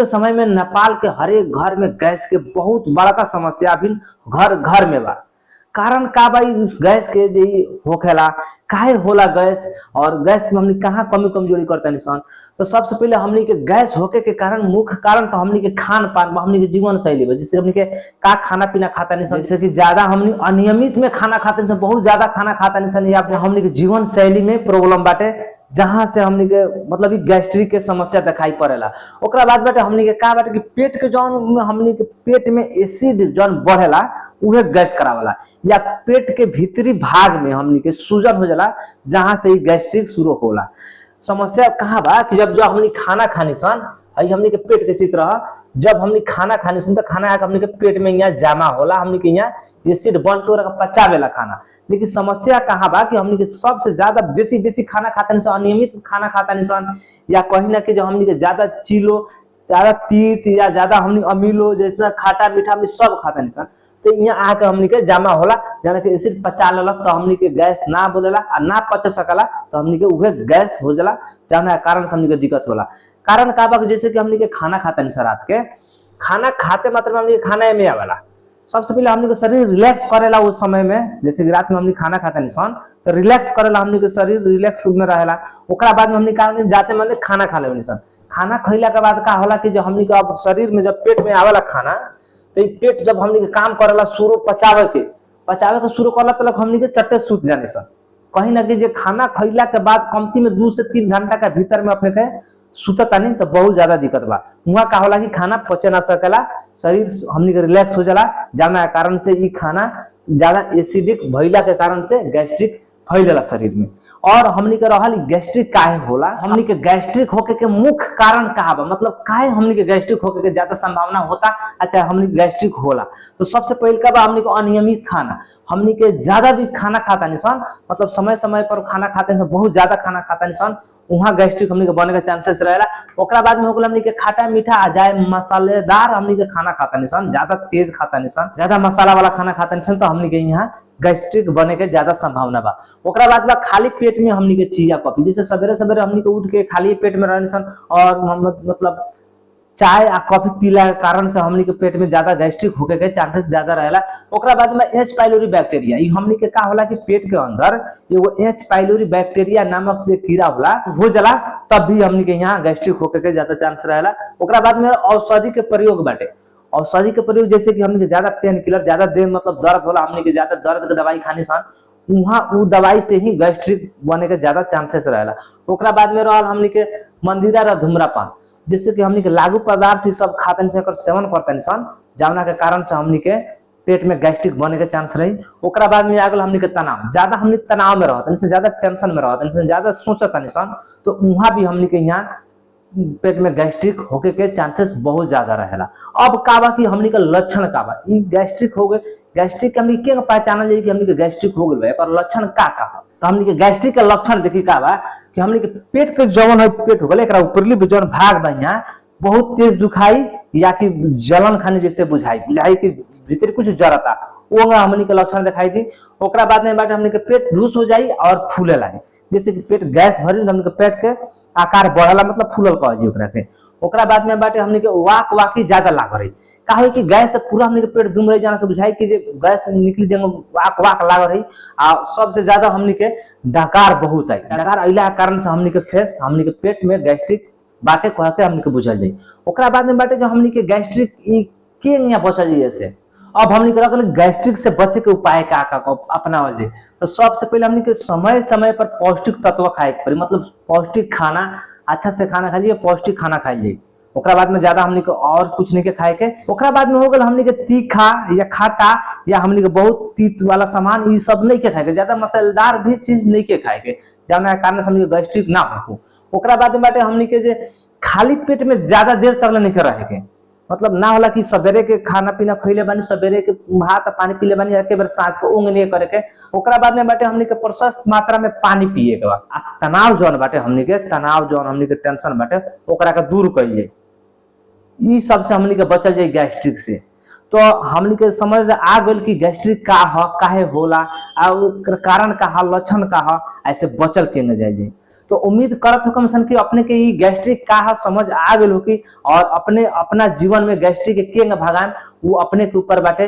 के समय में नेपाल के हर एक घर में गैस के बहुत बड़ा का समस्या अभी घर घर में बा। कारण का भाई उस गैस के जे होखेला काहे होला गैस, और गैस में हमनी कहाँ कमी कमजोरी करता निशान। तो सबसे पहले हमनी के गैस होके के कारण मुख्य कारण तो हमनी के खान पान, हमनी के जीवन शैली बा, जिससे हमनी के का खाना पीना खाता निशान, जैसे कि ज्यादा हमनी अनियमित में खाना खाते निशान, बहुत ज्यादा खाना खाता निशान, या फिर हमनी के जीवन शैली में प्रॉब्लम बाटे, जहां से हमनी के मतलब गैस्ट्रिक के समस्या दिखाई पड़ेला। ओकरा बाद बाटे हमनी के का बाटे कि पेट के जौन हमनी के पेट में एसिड जौन बढ़ेला उहे गैस करावेला, या पेट के भीतरी भाग में हमनी के सूजन हो जाला, जहां से गैस्ट्रिक शुरू होला। समस्या कहाँ बा कि जब हमनी खाना खानी सन, हमनी के पेट के चित्र जब हमनी खाना खानी सन तो खाना आके हमनी के पेट में यहाँ जमा होला, हमनी के यहाँ एसिड बन के पचावेला खाना। लेकिन समस्या कहाँ बा कि हमनी के सबसे ज्यादा बेसी खाना खाता नहीं सन, अनियमित खाना खाता नहीं सन, या कहीं ना कि जो हमनी के ज्यादा चीलो, ज्यादा तीत, या ज्यादा हमनी अमीलो जैसा खाटा मीठा हमनी सब खाता नहीं सन, तो यहाँ आके हमनी के जमा होला, जाने के एसिड पचा लेलक तो हमनी के गैस ना बोलेला, और ना पच सकला तो हमनी के उहे गैस हो जाला, जाना कारण से हमनी के दिक्कत होला। कारण का बा जैसे कि हमनी के खाना खाता नहीं, रात के खाना खाते मात्र में हमनी के खाना में आवेला। सबसे पहले हमनी के शरीर रिलैक्स करेला उस समय में, जैसे कि रात में हमनी खाना खाता नहीं सन तो रिलैक्स करेला, हमनी के शरीर रिलैक्स में रहेला। ओकरा बाद में हमनी का जाते माने खाना खा लेनी सन। खाना खइला के बाद का होला कि जब हमनी के अब शरीर में जब पेट में आवेला खाना, तो पेट जब हमनी के काम करेला शुरू पचावे के शुरू करला तक हमनी के चट्टे सूत जाने सन। कहीं ना कि खाना खइला के बाद कमती में 2 से 3 घंटा के भीतर में अपने के सुतता नहीं तो बहुत ज्यादा दिक्कत बा। वहां का होला कि खाना पचे ना सकेला, शरीर हमनी के रिलैक्स हो जाला, जाना कारण से ई खाना ज्यादा एसिडिक भइला के कारण से गैस्ट्रिक फैलेला शरीर में। और हमनी के रहल गैस्ट्रिक काहे होला, हमनी के गैस्ट्रिक होके के मुख्य कारण का बा, मतलब काहे हमनी के गैस्ट्रिक होके के ज्यादा संभावना होता, अच्छा हमनी के गैस्ट्रिक होला। तो सबसे पहले का बा हमनी को अनियमित खाना, हमनी के ज्यादा भी खाना खाता नहीं सन, मतलब समय समय पर खाना खाते हैं, बहुत ज्यादा खाना खाता नहीं सन, वहां गैस्ट्रिक हमनी के बने के चांसेस रहेला। ओकरा बाद में हो गेल हमनी के खाटा मीठा आ जाए मसालेदार हमनी के खाना खाता नहीं सन, ज्यादा तेज खाता नहीं सन, ज्यादा मसाला वाला खाना खाता नहीं सन, तो हमनी के यहाँ गैस्ट्रिक बने के ज्यादा संभावना बा। ओकरा बाद में खाली पेट में हमनी के चिया कॉफी, जैसे सवेरे सवेरे हमनी के उठ के खाली पेट में रहनी सन, और मतलब चाय आ कॉफी पीला के कारण से हमनी के पेट में ज्यादा गैस्ट्रिक होके के चांसेस ज्यादा रहेला। ओकरा बाद में एच पाइलोरी बैक्टीरिया, ई हमनी के का होला कि पेट के अंदर एगो एच पाइलोरी बैक्टीरिया नामक से कीड़ा होला हो जाला, तब भी हमनी के यहाँ गैस्ट्रिक होके के ज्यादा चांस रहेला। ओकरा बाद में औषधि के प्रयोग बाटे, औषधि के प्रयोग जैसे कि हमनी के ज्यादा पेन किलर, ज्यादा देह मतलब दर्द होला, हमनी के ज्यादा दर्द के दवाई खानी सन, वहां उ दवाई से ही गैस्ट्रिक बने के ज्यादा चांसेस रहेला। ओकरा बाद में रहल हमनी के मंदिरा और धूम्रपान, जिससे कि हमनी के लागू पदार्थ ही सब खातन से सेवन करतन सन, जावना के कारण से हमनी के पेट में गैस्ट्रिक बने के चांस रही। ओकरा बाद में आ गेल हमनी के तनाव, ज्यादा हमनी तनाव में रहतन से, ज्यादा टेंशन में रहतन से, ज्यादा सोचतन सन, तो वहां भी हमनी के यहाँ पेट में गैस्ट्रिक होके के चांसेस बहुत ज्यादा रहेला। अब का बा कि हमनी के लक्षण का बा, ई गैस्ट्रिक हो गए, गैस्ट्रिक हमनी के पहचानल जाई कि हमनी के गैस्ट्रिक हो गेल बा, और लक्षण का तो हमनी के गैस्ट्रिक के लक्षण देखी का बा कि हमनी के पेट के जवन है पेट हो गेल, एकरा ऊपरली जवन भाग बा यहाँ बहुत तेज दुखाई, या कि जलन खाने जैसे बुझाई कि भीतर कुछ जरता, वो हमनी के लक्षण दिखाई दी। ओकरा बाद में बाटे हमनी के पेट लूज हो जाई और फूले लागे, जैसे कि पेट गैस भरी हमनी के पेट के आकार बढ़ला, मतलब फूलल कह जी ओकरा के। ओकरा बाद में बाटे हमनी के वाकी ज्यादा लाग रही, का हो कि गैस से पूरा हमनी के पेट दुम रही, जाना से बुझाई कि जे गैस निकली जे वाक लाग रही। आ सबसे ज्यादा हमनी के डकार बहुत आई, डकार अइला के कारण से हमनी के फेस, हमनी के पेट में गैस्ट्रिक बाटे कह के हमनी के बुझल जाई। ओकरा बाद में बाटे जो हमनी के गैस्ट्रिक ई के यहाँ बचल जाई जैसे। अब हमनी के रखल गैस्ट्रिक से बचे के उपाय का अपनावल जाए, तो सबसे पहले हमनी के समय समय पर पौष्टिक तत्व खाए के पड़ी, मतलब पौष्टिक खाना अच्छा से खाना खाइए, पौष्टिक खाना खाइए। ओकरा बाद में ज्यादा हमनी के और कुछ नहीं के खाए के। ओकरा बाद में हो गल हमनी के तीखा या खाटा, या हमनी के बहुत तीत वाला सामान, ये सब नहीं के खाए के, ज्यादा मसालेदार भी चीज नहीं के खाए के, जाना कारण से हमनी के गैस्ट्रिक ना हो। ओकरा बाद में बाटे हमनी के जे खाली पेट में ज्यादा देर तक नहीं के रहे के, मतलब ना होला कि सवेरे के खाना पीना खइले बानी, सवेरे के भात पानी पीले बानी, एक बार सांझ के ऊँग नहीं करे के। ओकरा बाद में बाटे हमनी के प्रशस्त मात्रा में पानी पिए के बा। तनाव जौन बाटे हमनी के, तनाव जौन हमनी के टेंशन बाटे ओकरा के दूर कइले, ई सबसे हमनी के बचल जाए गैस्ट्रिक से। तो हमनी के समझ आ गइल कि गैस्ट्रिक का ह, काहे होला, और कारण का ह, लक्षण का ह, ऐसे बचल के न जाए। तो उम्मीद करत हो कम सन कि अपने के ई गैस्ट्रिक का है समझ आ गेल हो कि और अपने अपना जीवन में गैस्ट्रिक के भगान वो अपने के ऊपर बाटे।